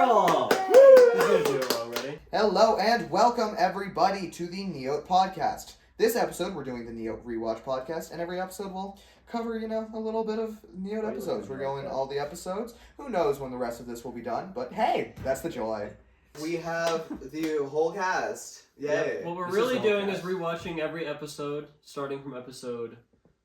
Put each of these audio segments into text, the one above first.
duo! Woo! Duo already. Hello and welcome everybody to the NEOT podcast. This episode we're doing the NEOT Rewatch podcast, and every episode we'll cover, a little bit of NEOT episodes. We're going all the episodes. Who knows when the rest of this will be done, but hey, that's the joy. We have the whole cast. Yay. Yep. What we're really doing is rewatching every episode, starting from episode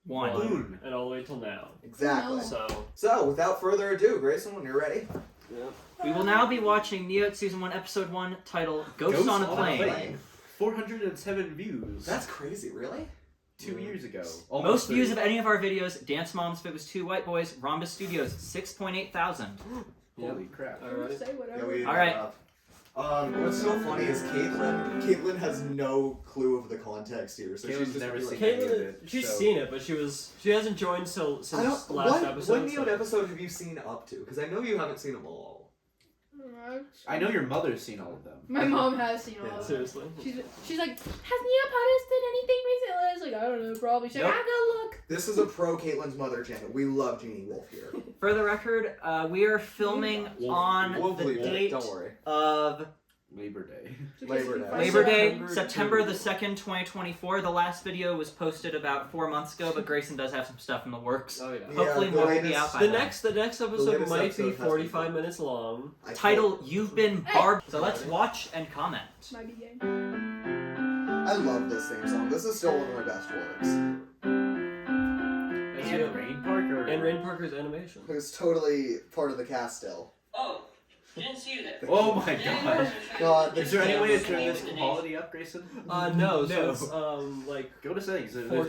1 and all the way till now. Exactly. Oh. So, without further ado, Grayson, when you're ready. Yep. We will now be watching NEOT Season 1, Episode 1, titled Ghosts on a Plane. 407 views. That's crazy, really? 2 years ago. Most views of any of our videos, Dance Moms if it was 2 white boys, Rhombus Studios, 6.8 thousand. Holy crap. Alright. Say whatever. Yeah, we All right. What's so funny is Caitlin has no clue of the context here, so Caitlin's she's just never like, seen any of Caitlin, it, she's so- seen it, but she hasn't joined since last episode. What NEOT episode have you seen up to? Because I know you haven't seen them all. I know your mother's seen all of them. My mom has seen all of them. Seriously. She's like, has NEOPODcast did anything recently? I was like, I don't know, probably. She's like, Nope. I'll go look. This is a pro Caitlin's mother channel. We love Jeannie Wolf here. For the record, we are filming on We'll the believe it. date Don't worry. of Labor Day. Labor Day, September September the 2. 2nd, 2024. The last video was posted about 4 months ago, but Grayson does have some stuff in the works. Oh yeah. Hopefully the more will be latest- out by The then. next episode latest might episode be has to be 45 good. minutes long. Title, You've Been Barbed. So let's watch and comment. Might be gay. I love this theme song. This is still one of my best works. And Rain Parker. And Rain Parker's animation. It was totally part of the cast still. Oh, didn't see you there. Oh my god. God, Is there any way to turn this quality up, Grayson? No, so it's Go to settings. There's no way.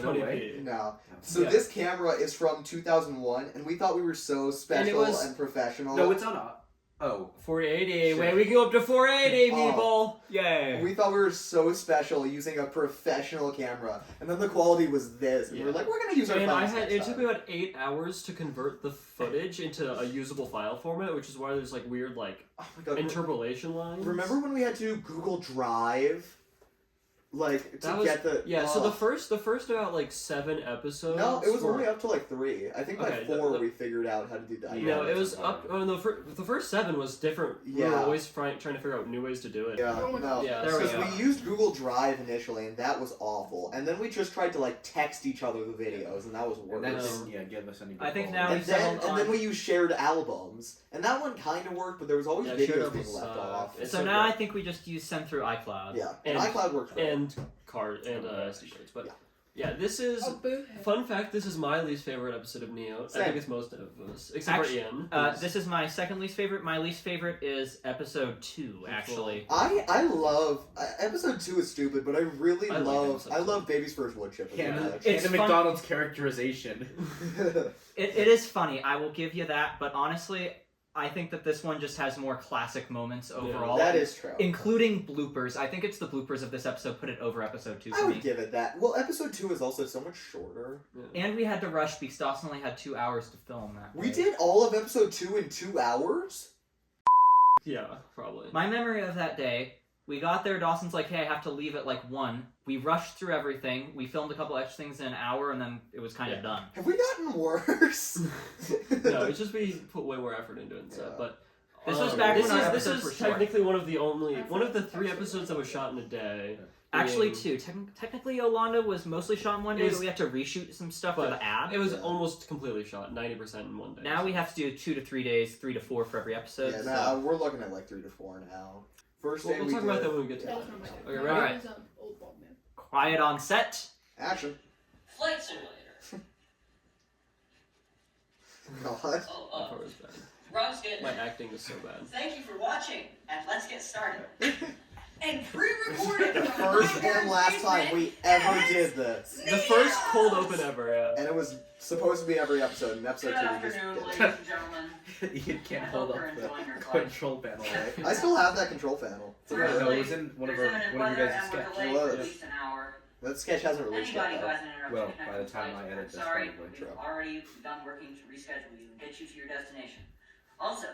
420p. No. So Yeah. this camera is from 2001, and we thought we were so special was- and professional. No, it's on a... Oh. 480. Shit. Wait, we can go up to 480, Oh. people. Yay. We thought we were so special using a professional camera, and then the quality was this, and we were Yeah. like, we're gonna use our And phones next it time. took me about 8 hours to convert the footage into a usable file format, which is why there's like weird Oh my God. interpolation lines. Remember when we had to Google Drive, like get the So the first about 7 episodes. No, it was were- only up to 3. I think by Okay, 4 we figured out how to do that. No, Yeah, it was that's up. Oh, the first 7 was different. We were Yeah. always trying to figure out new ways to do it. Yeah, Oh my no. God. Yeah, There we Because go. we used Google Drive initially, and that was awful. And then we just tried to text each other the videos, and that was And worse. that No. didn't give us any good I think quality. now And we then, settled and then on- we used shared albums, and that one kind of worked, but there was always Yeah, shared videos albums being left suck. off. It's So so now great. I think we just use send through iCloud. Yeah, And- iCloud works great. And card and SD cards, but Yeah. yeah, this is. Oh, boo. Fun fact: this is my least favorite episode of NEO. I Same. think it's most of us, except Actually, for Ian. This is my second least favorite. My least favorite is Episode 2, actually. I love episode 2 is stupid, but I really I like love episode 2. Baby's First Wood Chip. Hannah, It's Hannah fun- McDonald's characterization. It is funny, I will give you that, but honestly, I think that this one just has more classic moments overall. That is true. Including bloopers. I think it's the bloopers of this episode put it over episode 2 I for would me. give it that. Well, episode 2 is also so much shorter. And we had to rush because Dawson only had 2 hours to film that. We day. did all of episode 2 in 2 hours? Yeah, probably. My memory of that day, we got there, Dawson's like, hey, I have to leave at 1. We rushed through everything. We filmed a couple extra things in an hour, and then it was kind of done. Have we gotten worse? No, it's just we put way more effort into it and stuff. Yeah. But This was back this when our is episodes were short. technically one of the 3 episodes that was shot in a day. Actually, Um, 2. Technically, Yolanda was mostly shot in one day, It was- but we had to reshoot some stuff for but the ad. It was Yeah. almost completely shot, 90% in one day. Now we have to do 2 to 3 days, 3 to 4 for every episode. Yeah, so- no, we're looking at 3 to 4 now. First day We'll we talk about did- that when we get to That it. was not my dad. Okay, My ready? dad was, old bald man. Quiet on set. Action. Flight simulator. God. Oh, That part was bad. Rob's getting My acting is so bad. Thank you for watching, and let's get started. And pre-recorded The first and last time we ever did this. The first cold open ever, yeah. And it was supposed to be every episode. In episode Good 2 we just afternoon, did ladies it. and gentlemen. Ian can't I hold hope up you're enjoying your the flight. control panel, right? I still have that control panel. It's We're okay. No, it was in one of There's our imminent one of your weather, guys' and we're sketch. delayed It for was. at least an hour. That sketch hasn't released Anybody yet, who though. has an interrupted Well, connection by the time flight, I edit I'm this, sorry, probably. we've already begun working to reschedule you and get you to your destination. Also,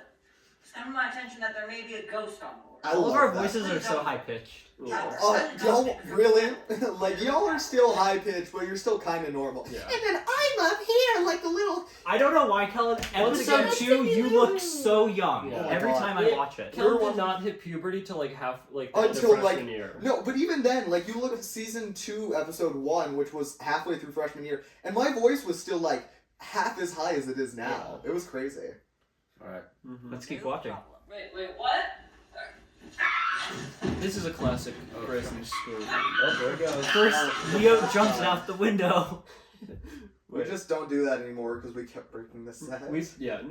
some of my attention that there may be a ghost on board. I All of love our that. voices are so high pitched. Y'all really? Like, y'all are still high-pitched, but you're still kind of normal. Yeah. And then I'm up here like the little... I don't know why, Kellen. Once Episode again- 2, you look so young. Yeah. Oh my Every God. time I watch it. Kellen You're did one- not hit puberty till like half, like the end of Until, like... freshman year. No, but even then, like, you look at season 2, episode 1, which was halfway through freshman year, and my voice was still, like, half as high as it is now. It was crazy. Alright. Mhm. Let's keep watching. Wait, what? This is a classic Grayson school. Oh, there it goes. First, Neo jumps out the window. We just don't do that anymore because we kept breaking the set. Kellen,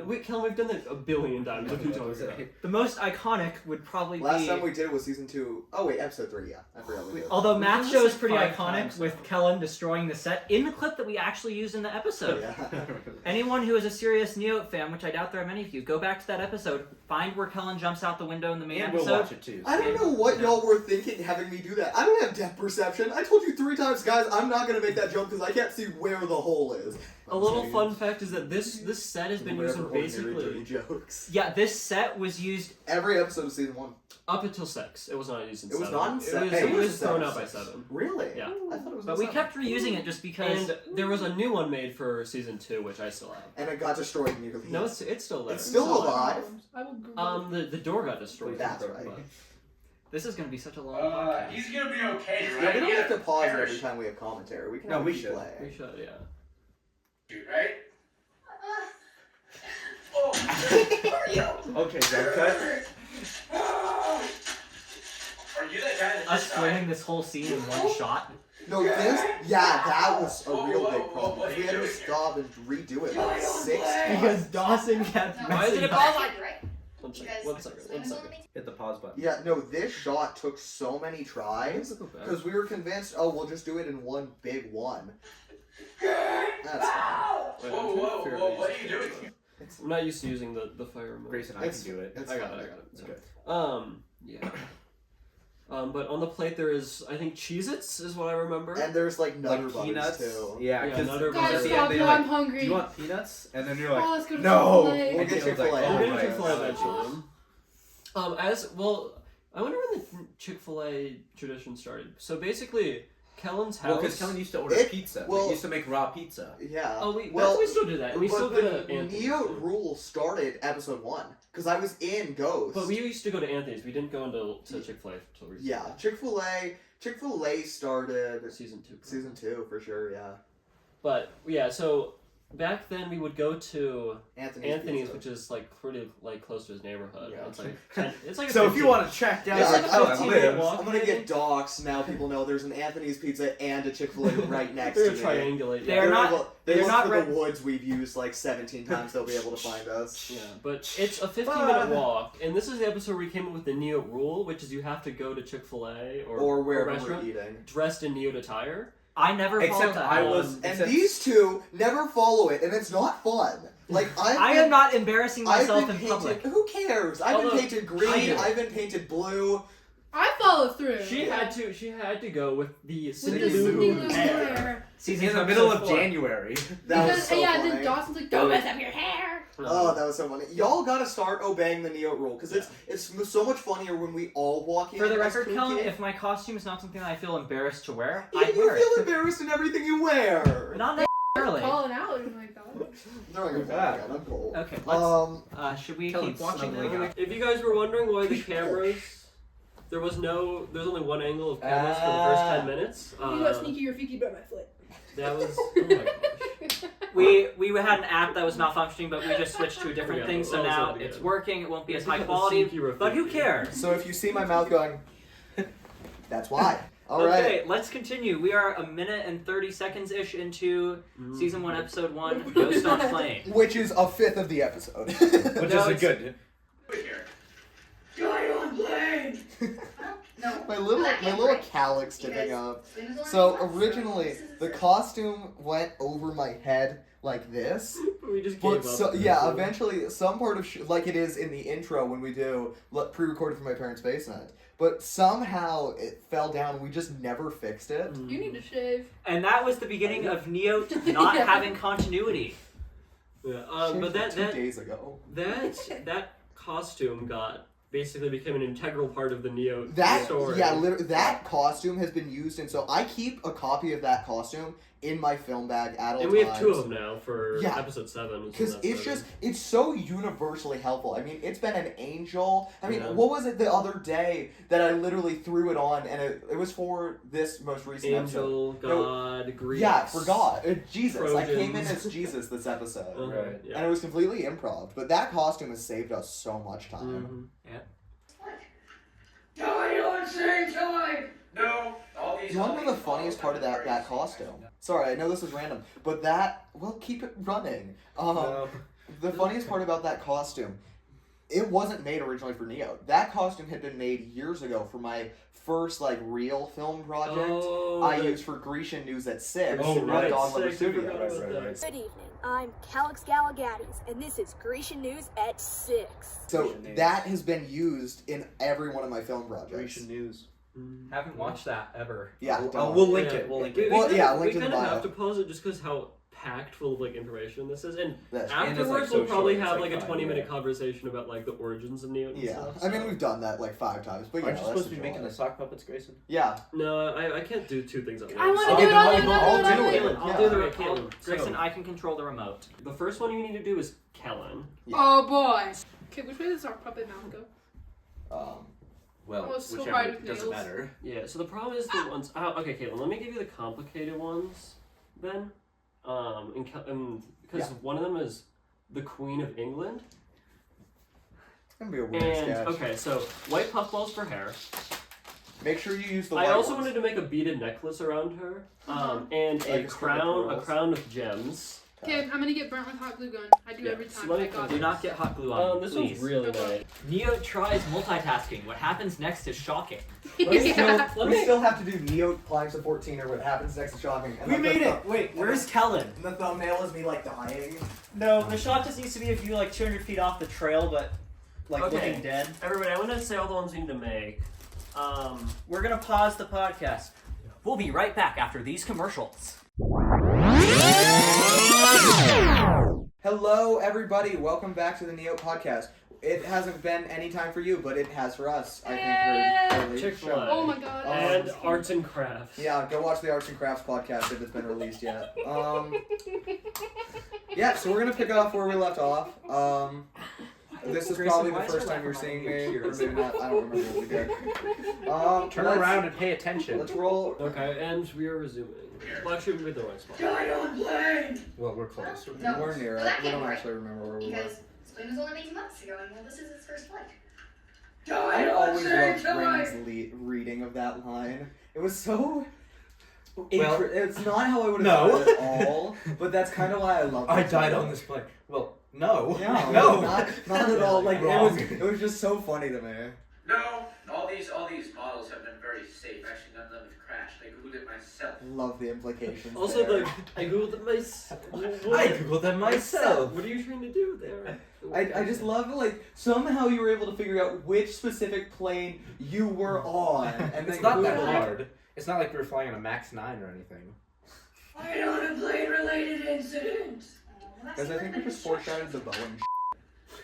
we've done that a billion times. What are you talking about? The most iconic would probably Last be... time we did it was season 2. Oh, wait, episode 3, yeah. I forgot we did. Although Matt's We've show done is this pretty like 5 iconic times with now. Kellen destroying the set in the clip that we actually used in the episode. Yeah. Anyone who is a serious NEOT fan, which I doubt there are many of you, go back to that episode, find where Kellen jumps out the window in the main And we'll episode. watch it too. I don't know what y'all were thinking having me do that. I don't have depth perception. I told you 3 times, guys, I'm not going to make that joke because I can't see where the hole is. A little fun fact is that this set has been used in Whatever ordinary basically dirty jokes. Yeah, this set was used... Every episode of season 1. up until 6. It was not used in It was 7. not in It se- was, hey, it it was was thrown in out by 7. 7. Really? Yeah. I thought it was But in we 7. kept reusing it just because... And there was a new one made for season 2, which I still have. And it got destroyed nearly. No, it's still there. It's still alive. I will Google The door got destroyed. That's right. But- This is going to be such a long podcast. He's gonna be okay, Yeah, we don't have to pause it every time we have commentary. We can No, have we it should. play. We should, yeah. Dude, right? Oh, are you? Okay, jump cut. Are you that guy that Us just filming this whole scene in one shot. No, this, yeah, that was a real Whoa, big whoa, problem. what are We you had to doing stop and redo it like 6 times. Because Dawson kept Why is it messing a up. One second. Hit the pause button. Yeah, no, this shot took so many tries because we were convinced, oh, we'll just do it in one big one. That's fine. Whoa, what are you doing? I'm not used to using the fire remote. Grayson, I can do it. It's I got fine. it. It's good. Yeah. But on the plate there is, I think, Cheez-Its is what I remember. And there's like Nutter Like Butters peanuts. too. Yeah, Yeah, because Nutter at Guys, the Butters. stop end they now, like, I'm hungry. do you want peanuts? And then you're Oh, like, let's go to no. Chick-fil-A. We'll And get Caleb's like, Chick-fil-A. oh We'll get my to Chick-fil-A God. eventually. I wonder when the Chick-fil-A tradition started. So basically, Kellen's house. Well, because Kellen used to order pizza. well- We used to make raw pizza. Yeah. Oh, we still do that. And we but still go the to Anthony's. NEOT rule started episode 1 because I was in Ghost. But we used to go to Anthony's. We didn't go to Chick-fil-A until recently. Yeah, Chick-fil-A started Season 2. season 2 for sure. Yeah. But yeah, so back then we would go to Anthony's, Pizza. which is like pretty like close to his neighborhood. Yeah. It's like a So if you 15 want to track down Yeah, where like, Kellen 15-minute lives, walk. I'm gonna get doxxed now. People know there's an Anthony's Pizza and a Chick-fil-A right next They're to me. triangulate. They're Yeah. not- They they're look not for red- the woods we've used like 17 times. They'll be able to find us. Yeah, but it's a 15-minute walk, and this is the episode where we came up with the NEOT rule, which is you have to go to Chick-fil-A Or wherever restaurant we're eating. dressed in NEOT attire. I never followed except that. I was. And except- these two never follow it, and it's not fun. Like I am not embarrassing myself in painted, public. Who cares? I've Although, been painted green. I do. I've been painted blue. I follow through. She had to go with the With Cindy the Cindy Lou Lou hair. hair. Season in the middle of episode 4. January. That was Because, so yeah, funny. then Dawson's like, don't mess up your hair. Oh, that was so funny. Y'all gotta start obeying the NEOT rule, because it's so much funnier when we all walk in. For the as record, cool Kellen, kids. if my costume is not something that I feel embarrassed to wear, you I wear feel it. embarrassed in everything you wear. Not necessarily. Calling out. Oh my god. They're like, oh my god, I'm cold. Okay, let's. Should we Kellen keep watching snuggling now? up. If you guys were wondering why the cameras, there's only one angle of cameras for the first 10 minutes. You got sneaky Rafiki by my foot. That was, oh my gosh. We had an app that was malfunctioning, but we just switched to a different Yeah, thing, so that was now really it's good. working. It won't be as high The quality, sneaky Rafiki. but who cares? So if you see my mouth going, that's why. All right. Okay, let's continue. We are 1 minute and 30 seconds ish into season 1, episode 1. No Stop Playing. Which is a fifth of the episode. Which is a good. Guy on plane! No. my little calyx tipping up. So originally the costume went over my head like this. We just gave But up. so, yeah, eventually some part of like it is in the intro when we do pre-recorded from my parents' basement. But somehow it fell down and we just never fixed it. You need to shave. And that was the beginning of NEOT not Yeah. having continuity. Yeah, Changed but it 2 days ago. that costume basically became an integral part of the NEOT That story. that costume has been used, and so I keep a copy of that costume in my film bag at all times. And we have 2 of them now for Yeah. episode 7. Because it's so universally helpful. I mean, it's been an angel. I mean, Yeah. what was it the other day that I literally threw it on, and it was for this most recent Angel, episode. God, Greeks. Yeah, for God. Jesus. I came in Trojans. as Jesus this episode. Right. Yeah. And it was completely improv. But that costume has saved us so much time. Mhm. No, all these. You want to know the funniest part of that costume? Sorry, I know this is random, but keep it running. No. The funniest part about that costume, it wasn't made originally for NEOT. That costume had been made years ago for my first real film project I used for Grecian News at 6 Oh, at right. Dawn Studios 6, I forgot Studios. about that. Right. Good evening. I'm Calix Galagatis, and this is Grecian News at 6. So Grecian News. that has been used in every one of my film projects. Grecian News. Haven't watched that ever. Yeah. We'll link Yeah. it. We'll link We it. Well, yeah, we link in kind the of bio. have to pause it just because how packed full of information this is, and That's- And it's, afterwards so we'll probably short, it's have like a 5, 20-minute yeah. conversation about the origins of NEOT. And Yeah. stuff, I mean, so. we've done that 5 times, but Aren't you that's supposed to be the making joy. the sock puppets, Grayson? Yeah. No, I can't do 2 things at once. I want Okay, to do it. then I'll why do it. not? I'll do it. I'll I'll do do it. it. I'll Yeah. do the Okay, Caleb, Grayson, so- I can control the remote. The first one you need to do is Kellen. Oh boy. Okay, which way does our puppet mouth go? Well, Oh, it's so whichever. hard with It doesn't nails. matter. Yeah, so the problem is the ones... okay, Caitlin, let me give you the complicated ones then. Because Yeah. one of them is the Queen of England. It's going to be a weird And, sketch. okay, so white puffballs for hair. Make sure you use the I white also ones. wanted to make a beaded necklace around her. And Like a a crown pearls. with gems. Okay, I'm gonna get burnt with hot glue gun. I do Yeah, every so time. let me I got Do it. not get hot glue on, This please. one's really nice. Neo tries multitasking. What happens next is shocking. We Yeah. still have to do NEOT climbs to 14 or what happens next is shocking. And We like made the- it! Wait, where's Kellen? The thumbnail is me dying. No, the shot just needs to be of you 200 feet off the trail, but Okay. looking dead. Everybody, I want to say all the ones we need to make. We're gonna pause the podcast. We'll be right back after these commercials. Hello, everybody. Welcome back to the NEOT podcast. It hasn't been any time for you, but it has for us. I think for Chick-fil-A. Oh my god. And arts and crafts. Yeah, go watch the Arts and Crafts podcast if it's been released yet. Yeah, so we're gonna pick up where we left off. This is Grayson, probably why the is first there time you're like seeing a me, or computer? maybe not. I don't remember what we did. Turn let's- around and pay attention. Let's roll. Okay, and we are resuming. Well, actually, we made the right spot. Die on plane! Well, we're close. No. We're near Well, it. that We can't don't be right. actually remember where we were. Because this plane was only 18 months ago, and this is its first flight. I Die always on loved plane! Rain's reading of that line. It was so. Well, it's not how I would have no. done it at all, but that's kind of why I love it. I died on this plane. Well, no. Yeah, No. not at all. Like Wrong. it was just so funny to me. No, all these models have been very safe. Actually, none of them have crashed. I googled it myself. Love the implications. Also, there. I googled it myself. I googled them myself. What are you trying to do there? I just love somehow you were able to figure out which specific plane you were on, and It's then not that Google it. hard. It's not like we were flying on a Max 9 or anything. I on a plane-related incident. Because I think we just foreshadowed the Boeing.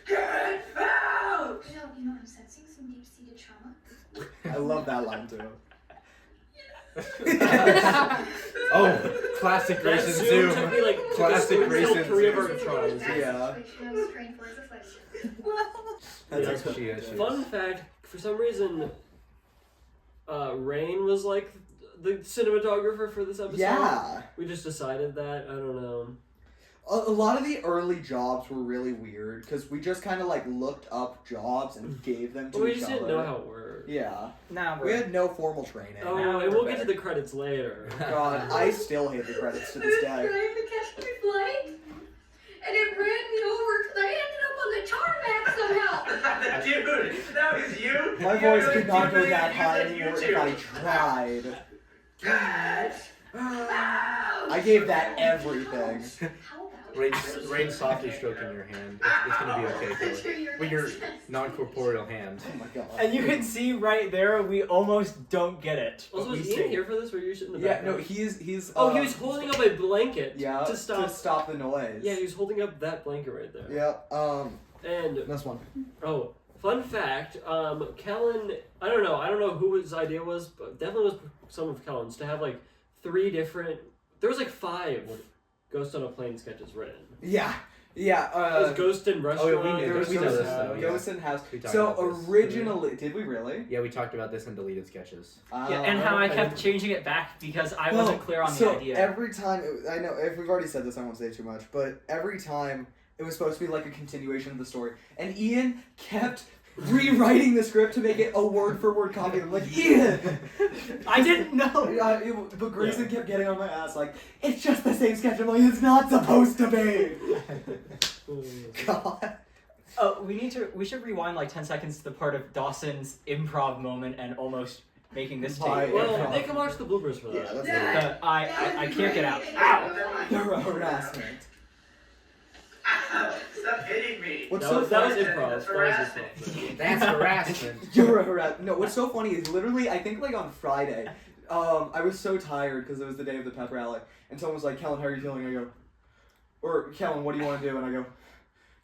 Get out! You know, I'm sensing some deep-seated trauma. I love that line too. Oh, classic That Grayson Zoom Zoom. took me like Classic took Grayson 3 of Zoom. our tries. Yeah. That's what she is. Fun fact: for some reason, Rain was like the cinematographer for this episode. Yeah. We just decided that. I don't know. A lot of the early jobs were really weird because we just kind of looked up jobs and gave them to Well, we each just other. didn't know how it worked. Yeah. Now We had no formal training. Oh, and we'll get to the credits later. God, I still hate the credits to this day. Trying to catch my flight, and it ran me over because I ended up on the tarmac somehow. Dude, that was you? My You voice really could not do go really that use high it anymore YouTube. if I tried. Get out! I gave that everything. How about Rain softly stroking your hand. It's gonna be okay for you. With your non-corporeal hand. Oh my god. And you can see right there, we almost don't get it. Also, We was see. Ian here for this? Were you sitting in the Yeah, background? no, he's. Oh, he was holding up a blanket Yeah, to stop. the noise. Yeah, he was holding up that blanket right there. Yeah. And This one. oh, fun fact, Kellen, I don't know who his idea was, but definitely was some of Kellen's to have like 3 different. There was like 5 Ghost on a Plane sketches written. Yeah. It was Ghost in Restaurant. we knew this. We know this, though, yeah. Ghost in House. We talked So about this. originally, did we really? Yeah, we talked about this in deleted sketches. Yeah, and how I kept changing it back because I wasn't clear on the idea. Every time, I know if we've already said this, I won't say too much, but every time it was supposed to be like a continuation of the story, and Ian kept rewriting the script to make it a word-for-word copy. I'm like, Ian! I didn't know! But Grayson kept getting on my ass like, it's just the same sketch. I'm like, it's not supposed to be! God. Oh, we should rewind like 10 seconds to the part of Dawson's improv moment and almost making this Why? take. Well, they can watch the bloopers for that. Yeah, that's I can't get out. Ow! the harassment. Ow, stop hitting me. What's That so was funny? improv. That's That was harassment. improv. That's harassment. You're a harassment. No, what's so funny is literally, I think like on Friday, I was so tired because it was the day of the pep rally, and someone was like, Kellen, how are you feeling? I go, or Kellen, what do you want to do? And I go,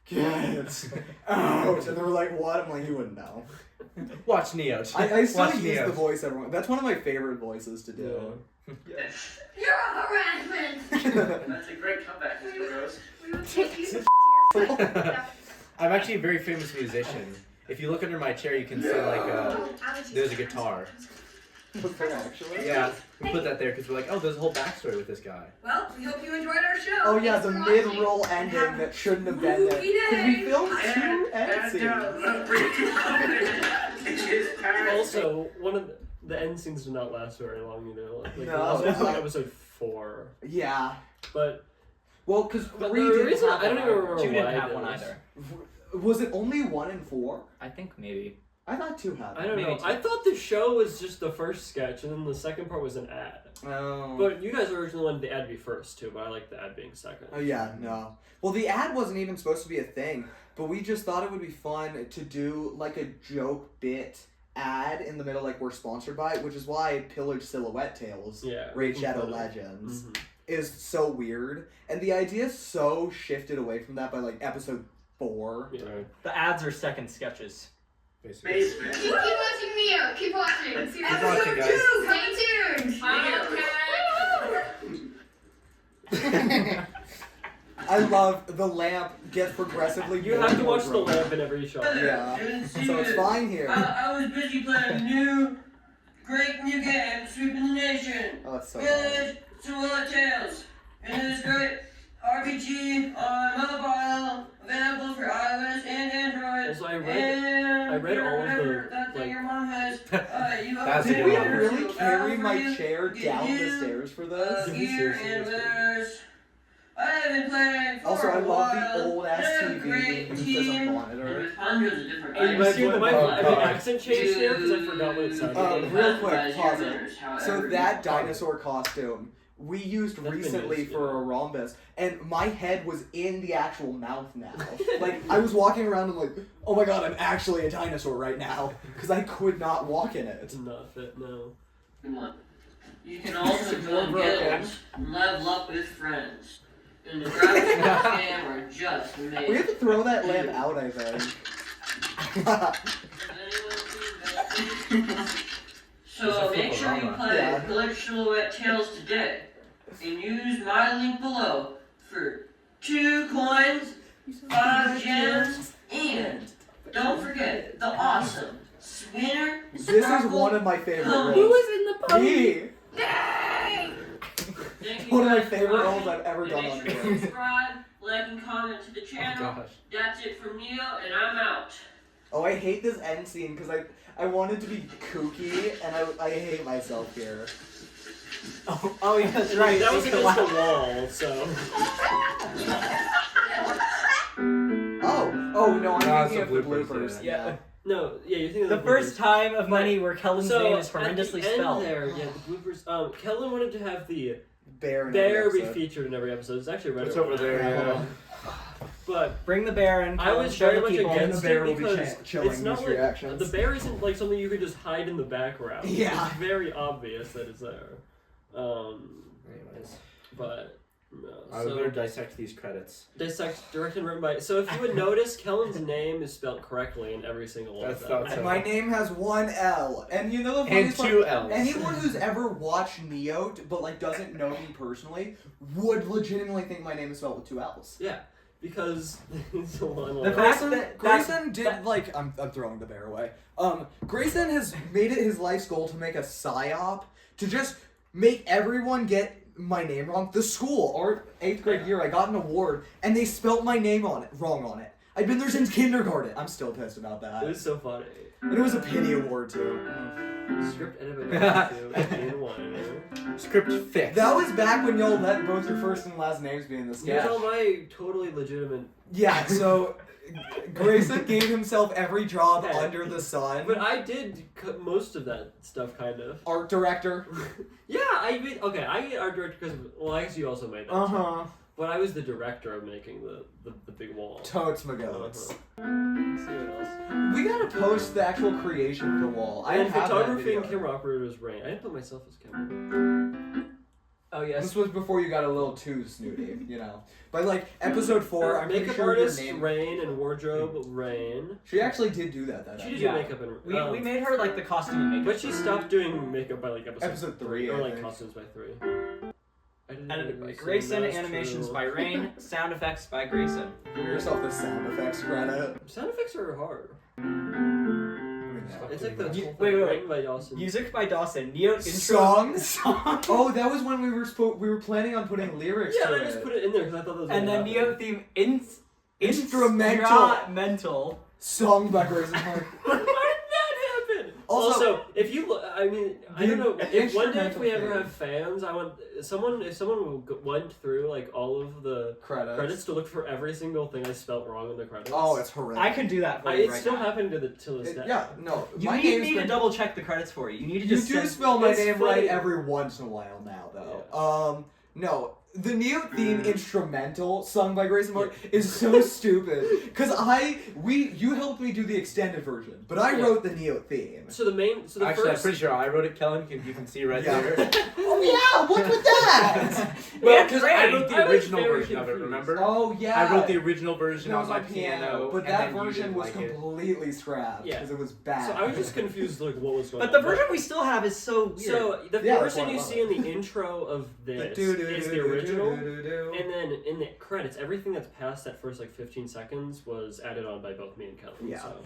get out. And they were like, what? I'm like, you wouldn't know. Watch NEOT. I still Watch use NEOT. the voice everyone. That's one of my favorite voices to do. You're a harassment. That's a great comeback, Mr. Rose. We will take you to I'm actually a very famous musician. If you look under my chair, you can see like there's a guitar. Actually. Yeah, we put that there because we're like, oh, there's a whole backstory with this guy. Well, we hope you enjoyed our show. Oh yeah, the Thanks for watching. mid-roll ending that shouldn't have been there. Because we filmed 2 end scenes. Also, one of the end scenes did not last very long either. Like No. it was like episode 4. Yeah. But Well, because the 3 didn't reason have I don't one even either. remember 2 didn't why have it one was. either. Was it only 1 and 4? I think maybe. I thought 2 had I don't Maybe know. 2. I thought the show was just the first sketch, and then the second part was an ad. Oh. But you guys originally wanted the ad to be first too, but I like the ad being second. Oh yeah, no. Well, the ad wasn't even supposed to be a thing, but we just thought it would be fun to do like a joke bit ad in the middle, like we're sponsored by it, which is why Pillage Silhouette Tales, Yeah. Raid Shadow Totally. Legends, Mhm. is so weird, and the idea so shifted away from that by like episode 4. Yeah. The ads are second sketches. Basically. Basement. Keep watching Neo. Keep watching. See Keep watching, guys. 2. Stay tuned. I love the lamp gets progressively. You have to watch the lamp in every shot. Yeah, so it's fine here. I was busy playing a great new game, sweeping the nation. Oh, it's so Village Silhouette Tales. And it is great RPG on mobile, available for iOS and Android. Also, I read and all of whatever the, that thing like- your mom has. You That's a Did good we one. really carry for my you. chair Get down the you, stairs for this? gear and letters. I have been playing for Also, I a love while. the old ass They're a TV great being used as a team. monitor. There's hundreds of different Hey, you items. guys hear my Oh, God. accent change here because I forgot what it sounded like. Real quick, Customize your pause it. letters however So you that want. dinosaur costume we used That's been recently used, for yeah. a rhombus, and my head was in the actual mouth now. Like I was walking around and like, oh my god, I'm actually a dinosaur right now because I could not walk in it. It's not fit, no. Come on. You can also More join broken. guilds and level up with friends. And the graphics in this game are just We amazing. have to throw that lamp out, I think. So make sure you play Yeah. Pillage Silhouette Tales today. And use my link below for 2 coins, 5 gems, and don't forget the awesome Swinner This is one of my favorite Who roles. in the pony? Me! Thank you One of my guys for favorite watching. roles I've ever And done make on sure you video. subscribe, like, and comment to the Oh channel. gosh. That's it from Neo, and I'm out. Oh, I hate this end scene because I wanted to be kooky and I hate myself here. Oh yeah, that's right. That was It's against the loud. wall, so. Oh no, I'm Ah, thinking of the some bloopers, bloopers. yeah. Yeah. No, yeah, you're thinking The of first time of But- many where Kellen's so, name is at the horrendously end spelled. there, yeah, the bloopers. Kellen wanted to have the Bear. in bear every be episode. featured in every episode. It's actually right It's over there, yeah. But Bring the bear in. I Kellen, was show very the much people. against the bear it will be because chilling it's not these like reactions. the bear isn't like something you could just hide in the background. Yeah. It's very obvious that it's there. Anyways. But no. I was gonna dissect these credits. Directed and written by. So if you would notice, Kellen's name is spelled correctly in every single one of them. And my name has one L, and you know the And funniest two part? L's. Anyone who's ever watched NEOT but like doesn't know me personally would legitimately think my name is spelled with two L's. Yeah, because it's a long The fact that Grayson did like I'm throwing the bear away. Grayson has made it his life's goal to make a psyop to just make everyone get my name wrong. The school, our 8th grade year, I got an award and they spelt my name wrong on it. I'd been there since kindergarten. I'm still pissed about that. It was so funny. And it was a pity award too. Script edited by one. Script fixed. That was back when y'all let both your first and last names be in the sketch. Here's all my totally legitimate. Yeah, so Grayson gave himself every job under the sun. But I did most of that stuff, kind of. Art director. Yeah, I get art director because, well, I guess you also made that. Uh-huh. But I was the director of making the big wall. Totes my goats. See what else? We gotta post the actual creation of the wall. I And have that photography and video. camera operator was Rain. I didn't put myself as camera. Oh yes. This was before you got a little too snooty, you know. By like episode 4, I'm pretty Makeup sure artist your name. Rain and wardrobe Rain. She actually did do that. She did Yeah. do makeup and We made her like the costume and makeup. but she stopped doing makeup by like Episode 3, or I like think. costumes by 3. Edited by Grayson, animations by Rain, sound effects by Grayson. Give yourself the sound effects credit. Sound effects are hard. It's like the You- whole wait, thing wait, written by Dawson. Music by Dawson. NEOT Songs? Oh, that was when we were planning on putting lyrics Yeah, to I it. just put it in there because I thought that was And then gonna NEOT theme Instrumental. instrumental. Song by Grayson Park. How did that happen? Also- Also, if you look, I mean, I don't know. The If one day if we instrumental ever thing. have fans, I want if someone went through like all of the credits to look for every single thing I spelt wrong in the credits. Oh, it's horrific. I can do that for you It's right still now. happening till this day. Yeah, no. You my need name's me to been- double check the credits for you. You need to You just do send- spell my It's name funny. right every once in a while now, though. No. The NEOT theme instrumental sung by Grayson Mark is so stupid. Cause you helped me do the extended version, but I wrote the NEOT theme. So the Actually, I'm first. pretty sure I wrote it, Kellen. You can see right Yeah. there. Oh yeah, what's with that? Well, because I Rain. wrote the I was original very version of it, confused. remember? Oh yeah. I wrote the original version That on was my on piano, but and that then you version didn't was like it. completely scrapped Yeah. because it was bad. So I was just confused, like what was going But on. the version we still have is so weird. So the Yeah, version that's you why I see in love the intro of this the is the original, do-do-do-do-do-do. and then in the credits, everything that's past that first like 15 seconds was added on by both me and Kellen. Yeah. So.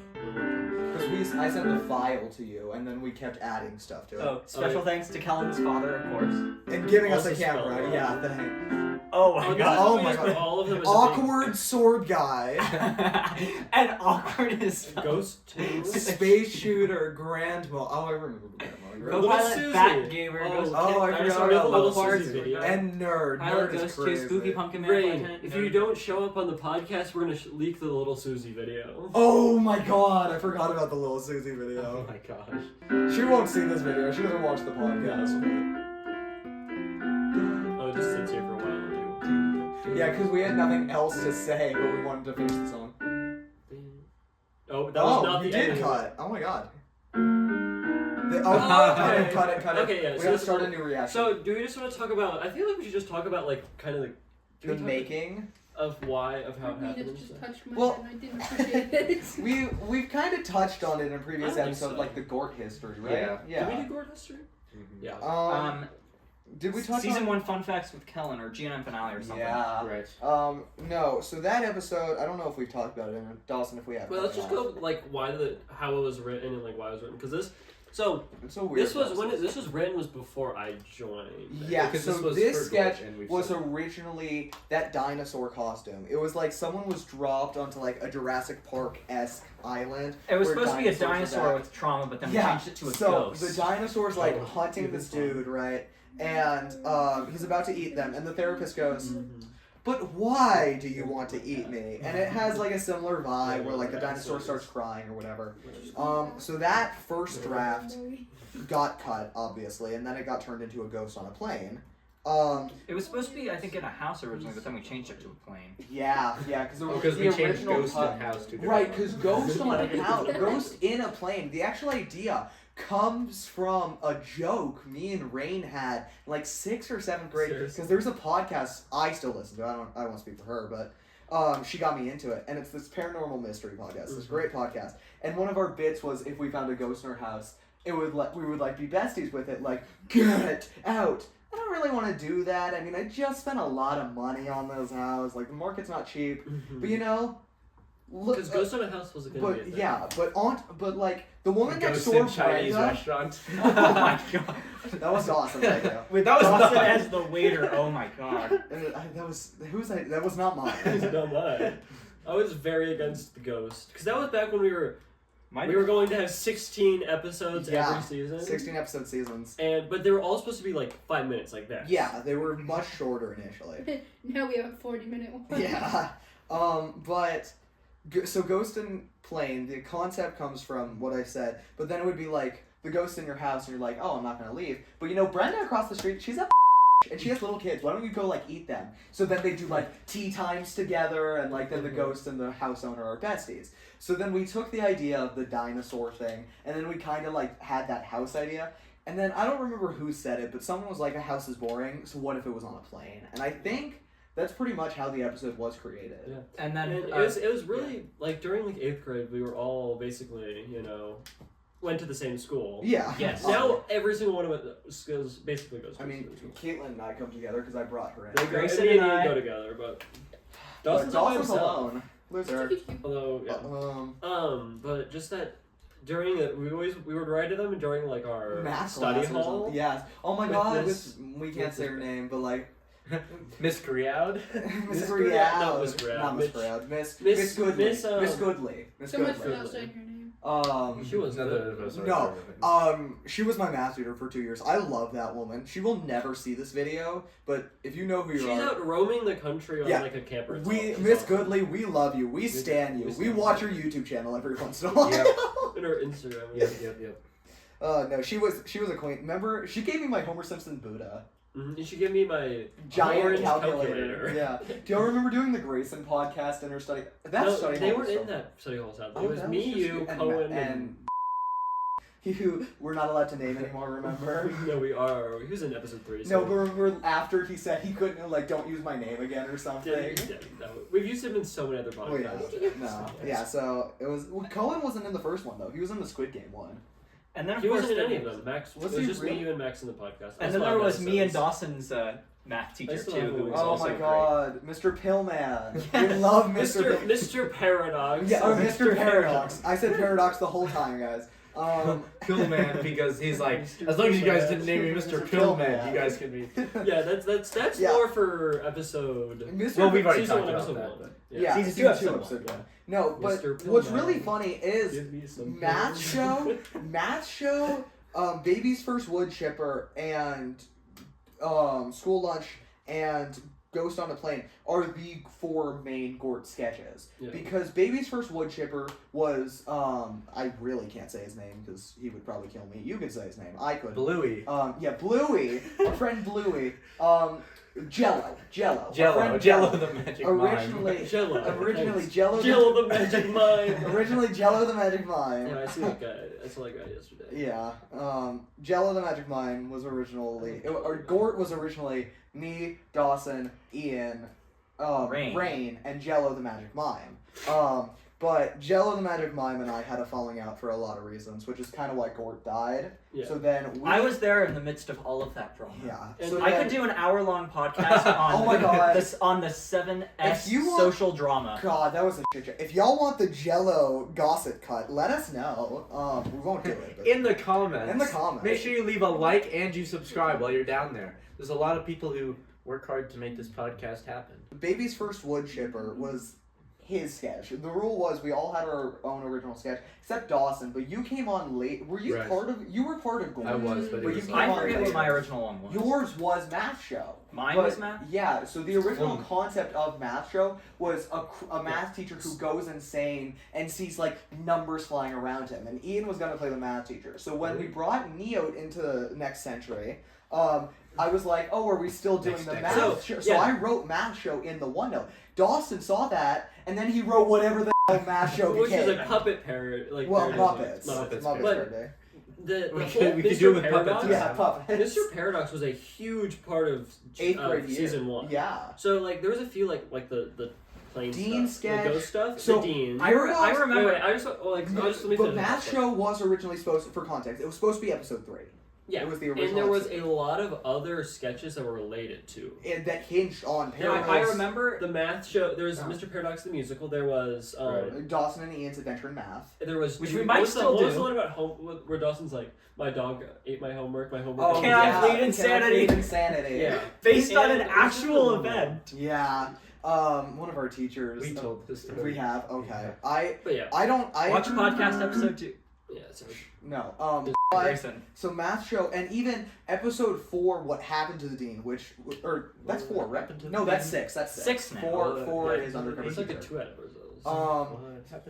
Because I sent the file to you, and then we kept adding stuff to it. Oh, special thanks to Kellen's father, of course. And giving us Also a camera, spelled yeah, thanks. Oh my Oh, god. Oh we my just put God. all of them as Awkward sword guy, And awkward is a big Ghost 2. space shooter, grandma. Oh, I remember grandma. Go Little Pilot, Susie. Bat Gamer, Oh, Ghost oh, Kid, I Dinosaur forgot about Little Little Quartz, Susie video. And nerd. Pilot Nerd is Ghost 2, crazy. Spooky Pumpkin Man, Rain, Lieutenant if Nerd. you don't show up on the podcast, we're gonna leak the Little Susie video. Oh my god, I forgot about the little Susie Oh video. my gosh. She won't see this video. She doesn't watch the podcast. Oh, it just sits here for a while. Yeah, because we had nothing else to say, but we wanted to finish the song. Oh, that was Oh, not you the did end. cut. Oh my god. Okay. Cut it. Okay, yeah. We so gotta this- start a new reaction. So, do we just want to talk about? I feel like we should just talk about like kind of the the making. of how it For me happened. to and just stuff. touch my Well- head and I didn't appreciate it. We've kind of touched on it in a previous I think episode, so. like the Gort history, right? Yeah. Did we do Gord history? Mm-hmm. Yeah. Did we touch Season on 1 fun facts with Kellen or GNM finale or something? Yeah. Right. No. So that episode, I don't know if we've talked about it. In Dawson, if we have. Well, let's just go like how it was written and like why it was written because this. So It's a weird this was process. this was written was before I joined. Yeah, Because so this was this for sketch Gort, and we've was seen- originally that dinosaur costume. It was like someone was dropped onto like a Jurassic Park-esque island. It was where supposed to be a dinosaurs were dinosaur back. with trauma, but then we Yeah, changed it to a so ghost. the dinosaur's like Oh, hunting this dude, right? And he's about to eat them, and the therapist goes, "But why do you want to eat me?" And it has like a similar vibe where like the dinosaur starts crying or whatever. So that first draft got cut, obviously, and then it got turned into a ghost on a plane. It was supposed to be, I think, in a house originally, but then we changed it to a plane. Yeah, because Because we changed Ghost and House to Right, because Ghost on a house, Ghost in a plane. The actual idea comes from a joke me and Rain had in like 6th or 7th grade. Because there's a podcast I still listen to. I won't speak for her, but she got me into it. And it's this paranormal mystery podcast. This great podcast. And one of our bits was if we found a ghost in our house, we would be besties with it. Like, get out. I don't really want to do that. I mean, I just spent a lot of money on those houses. Like, the market's not cheap. But you know, because Ghost in a House was a good idea. But yeah, but like the woman next Ghost door, in Chinese Brenda, restaurant. Oh my god. that was awesome. Right now. Wait, that was Dawson not. as the waiter. Oh my god. That was not mine. It was not mine. I was very against the Ghost because that was back when we were going to have 16 episodes every season. 16 episode seasons. But they were all supposed to be like 5 minutes, like that. Yeah, they were much shorter initially. Now we have a 40-minute one. Yeah. But so Ghost in Plane, the concept comes from what I said, but then it would be like the ghost in your house, and you're like, oh, I'm not gonna leave. But you know, Brenda across the street, she's a and she has little kids. Why don't you go like eat them? So then they do like tea times together, and like then the ghost and the house owner are besties. So then we took the idea of the dinosaur thing, and then we kind of like had that house idea. And then I don't remember who said it, but someone was like, a house is boring, so what if it was on a plane? And I think that's pretty much how the episode was created. Yeah. And then it was really like during like 8th grade we were all basically, you know, went to the same school. Yeah. Yes. Now every single one of us basically goes. I mean, Caitlin and I come together because I brought her in. Grayson and I go together, but Dawson's alone. Loser. Although, yeah. But just that during it, we would write to them during like our math study hall. Yes. Oh my god, we can't say her name, but like. Miss Griaud? Miss Griaud. Not Miss Griaud. Not Miss Griaud. Miss Goodley. Miss Goodley. Miss Someone's Goodley. not saying her name. She was she was my math tutor for 2 years. I love that woman. She will never see this video, but if you know who you are, she's out roaming the country on like a camper. Miss Goodley, we love you. We stan you. We watch your YouTube channel every once in a while. Yep. And her Instagram. Yep. No, she was a queen. Remember, she gave me my Homer Simpson Buddha. Mm-hmm. And she gave me my giant calculator. Yeah. Do y'all remember doing the Grayson podcast in her study? They weren't in that study hall. It was me, you, Cohen, and who we're not allowed to name anymore. Remember? No, we are. He was in episode 3. No, but remember after he said he couldn't like don't use my name again or something. Yeah, we've used him in so many other podcasts. Yeah. So it was. Cohen wasn't in the first one though. He was in the Squid Game one. And then he wasn't in any of them. Max was just really? me, you, and Max in the podcast. And then there was me and Dawson's math teacher too. Oh my god, Mr. Pillman. We love Mr. Paradox. Yeah, or Mr. Paradox. I said Paradox the whole time, guys. Pillman, because he's like, as long as you guys didn't name me Mr. Pillman, you guys can be. Yeah, that's more for episode. Well, we've already talked about episode that. 1. Yeah, season 2 episode 1. No, but what's really funny is math show, Baby's First Wood Chipper, and School Lunch, and Ghost on a Plane are the 4 main Gort sketches. Yeah. Because Baby's First Wood Chipper was, I really can't say his name because he would probably kill me. You could say his name. I could. Bluey. Bluey. Our friend Bluey. Jello the Magic Mime. Originally Jello the Magic Mime. Originally Jello the Magic Mime. Yeah, I saw that guy yesterday. Yeah. Jello the Magic Mime was originally, or Gort was originally me, Dawson, Ian, Rain, and Jello the Magic Mime. But Jello the Magic Mime and I had a falling out for a lot of reasons, which is kind of why Gort died. Yeah. So then I was there in the midst of all of that drama. Yeah. So I could do an hour-long podcast on oh my God. on the 7S social drama. God, that was a shit show. If y'all want the Jello gossip cut, let us know. We won't do it. But in the comments. Make sure you leave a like and you subscribe while you're down there. There's a lot of people who work hard to make this podcast happen. Baby's First Wood Chipper was his sketch. The rule was we all had our own original sketch, except Dawson. But you came on late. Were you part of? You were part of Gordon. I was, but you came I forget what my original one was. Yours was Math Show. Mine was math? Yeah. So the original concept of Math Show was a math teacher who goes insane and sees like numbers flying around him, and Ian was gonna play the math teacher. So when we brought NEOT into Next Century, I was like, oh, are we still doing the math show? So I wrote Math Show in the OneNote. Dawson saw that, and then he wrote whatever the Math Show became. Which is a puppet parody. Muppets. But The We whole could Mr. do it with puppets. Paradox. Yeah, puppets. Mr. Paradox was a huge part of 8th grade year. season 1. Yeah. So like there was a few like the plane Dean stuff, sketch. the ghost stuff, So, the Dean. I remember. Wait, I just let me But finish Math this. Show was originally supposed to, for context, it was supposed to be episode 3. Yeah, It was the original and there was episode. a lot of other sketches that were related to. And that hinged on Yeah, Paradox. I remember The math show. There was Oh. Mr. Paradox the musical. There was Dawson and Ian's Adventure in Math. there was Which what we might was the- still what was do. the one about where Dawson's like, my dog ate my homework. My homework. Oh, ate Can my I homework." plead insanity? Insanity. Yeah. Based on an And- actual event. Yeah. One of our teachers. We told this story. We have. Okay. But yeah, I don't. I watch podcast episode 2. yeah. So No. Grayson. So Math Show, and even episode 4, What Happened to the Dean, that's 4, right? Happened to No, the that's Dean? 6. That's 6 now. 4 yeah, is undercover It's like a teacher. 2 episodes.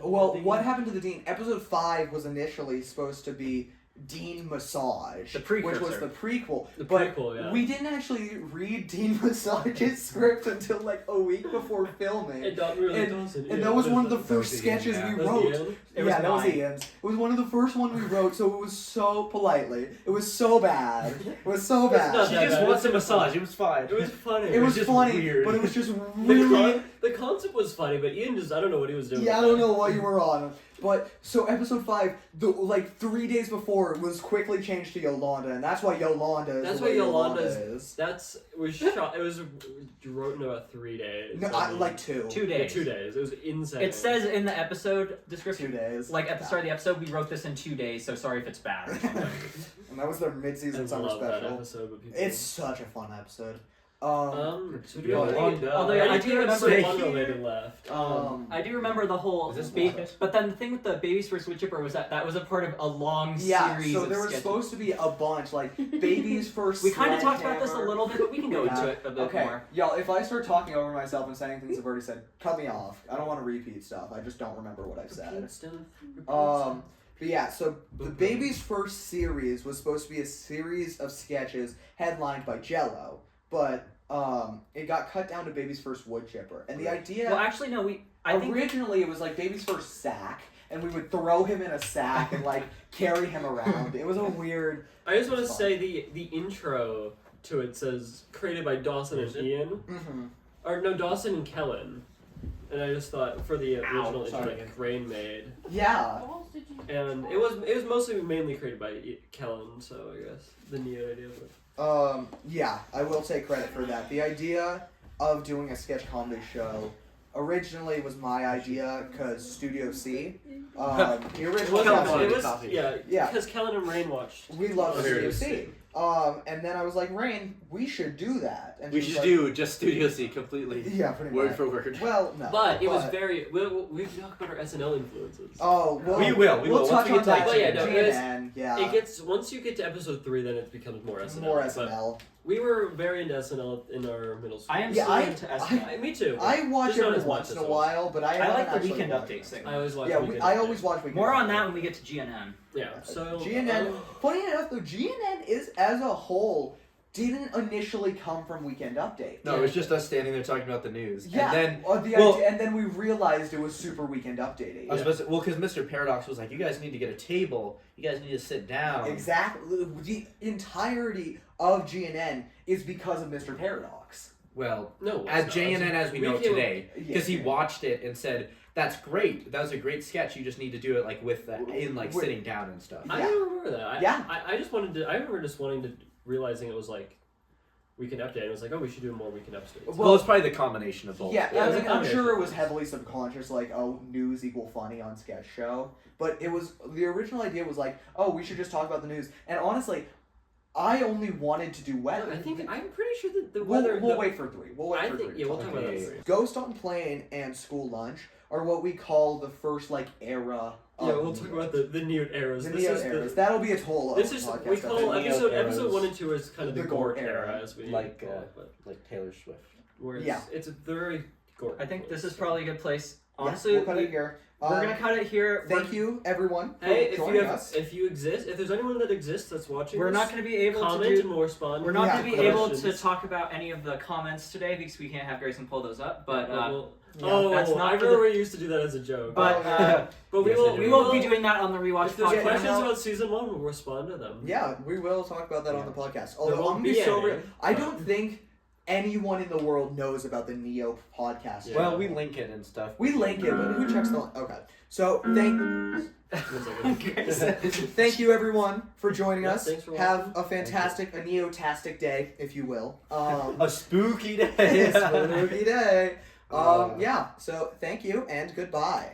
Well, What Happened to the Dean? Episode 5 was initially supposed to be Dean Massage, The which was precursor. the prequel. The but prequel, yeah. we didn't actually read Dean Massage's script until like a week before filming. And that was one of the first sketches we wrote. It was that was mine. Ian's. It was one of the first one we wrote, so it was so politely. It was so bad. It was so bad. not She that just bad. wants a massage. It was fine. It was funny. It was just funny, weird. but it was just really. The concept was funny, but Ian just I don't know what he was doing. Yeah, I don't know what you were on. But, so episode 5, like 3 days before, it was quickly changed to Yolanda, and that's why Yolanda is That's the why way Yolanda is. That's it was shot. It was wrote in about 3 days. No, like 2. 2 Yeah, days. 2 days. It was insane. It says in the episode 2 description, days. like at the start of the episode, we wrote this in 2 days, so sorry if it's bad. Or something. And that was their I mid-season summer love that special. episode, but people. It's such a fun episode. So do Yeah, we Yolanda. Although I I do do remember remember one related left. I do remember the whole Is this baby, but then the thing with the Babies First Wood Chipper was that was a part of a long Yeah, series so of there was sketches. supposed to be a bunch, like, Baby's First We kind of talked about this a Sledgehammer. little bit, but we can go into it a bit Okay, more. y'all, if I start talking over myself and saying things I've already said, cut me off. I don't want to repeat stuff. I just don't remember what I've said. But yeah, so the Baby's First series was supposed to be a series of sketches headlined by Jello, but it got cut down to Baby's First Wood Chipper. And the idea Well, actually, no. I think originally it was like Baby's First Sack, and we would throw him in a sack and like carry him around. It was a weird. I just want to Fun. say the intro to it says created by Dawson and Ian, Mm-hmm. or no, Dawson and Kellen. And I just thought for the original intro sorry. that Rain made, Yeah. What else did you and it was mostly mainly created by Kellen, so I guess the NEOT idea. But Yeah, I will take credit for that. The idea of doing a sketch comedy show originally was my idea because Studio C. The original it was coffee. Yeah. because Kellen and Rain watched. We love Oh, here Studio it is. C. And then I was like, Rain, we should do that. And We she was should like, do just Studio C completely. Yeah, pretty Word much. for word. Well, no. But it was very. We've talked about our SNL influences. Oh, well. We will. We'll touch Once we on get to, that. But yeah, no, it was- GNN, yeah. It gets once you get to episode 3, then it becomes more SNL. more But SNL. we were very into SNL in our middle school. I am Yeah, still I- into SNL. Me too. I watch Just not every as much once in as a us. while, but I I haven't like the actually weekend watched updates it. thing. I always watch. Yeah, Weekend I Update. always watch Weekend More on Update. that when we get to GNN. Yeah. So GNN. Funny enough, though, GNN is as a whole didn't initially come from Weekend Update. No, it was just us standing there talking about the news. Yeah, And then, and then we realized it was super Weekend Update. I was supposed to, because Mr. Paradox was like, you guys need to get a table. You guys need to sit down. Exactly. The entirety of GNN is because of Mr. Paradox. Well, no, as JNN as we know came- today, because he watched it and said, "That's great. That was a great sketch. You just need to do it like with sitting down and stuff." I don't remember that. Yeah. I just wanted to. I remember just wanting to realizing it was like Weekend Update. And it was like, oh, we should do more Weekend Updates. Well, it's probably the combination of both. Yeah, Yeah, I it was mean, a I'm combination sure of it was things. heavily subconscious, like, oh, news equal funny on sketch show. But it was, the original idea was like, oh, we should just talk about the news. And honestly, I only wanted to do weather. I think I'm pretty sure that the We'll, weather. we'll wait for 3. We'll wait I for think 3. yeah, we'll talk about that. Okay. later. Ghost on Plane and School Lunch are what we call the first, like, era of Yeah, we'll talk about the NEOT eras. the This Neo is eras. the, That'll be a whole this is podcast we call episode. episode 1 and 2 is kind of the, The gore gore era, era. as we Like, call it, but like Taylor Swift. where Yeah. it's very gore. I think this is probably a good place. Honestly, we'll cut it here. We're gonna cut it here. Thank you, everyone, for Hey, joining us. if you exist, if there's anyone that exists that's watching, We're this, not going to be able comment to do. and we'll respond. We're not Yeah, going to be able to questions. talk about any of the comments today because we can't have Grayson pull those up. But that's not I for remember we used to do that as a joke. but but we Yes, will. we won't be doing that on the rewatch If there's podcast. questions about season 1, we'll respond to them. Yeah, we will talk about that on the podcast. There Although won't I'm gonna be be so any, real. I but- don't think anyone in the world knows about the NEOP podcast. Yeah. Well, we link it and stuff. We link it, but who checks the link? Okay. So thank you everyone for joining us. Thanks for Have a fantastic, a Neotastic day, if you will. A spooky day. Spooky day. Yeah. So thank you and goodbye.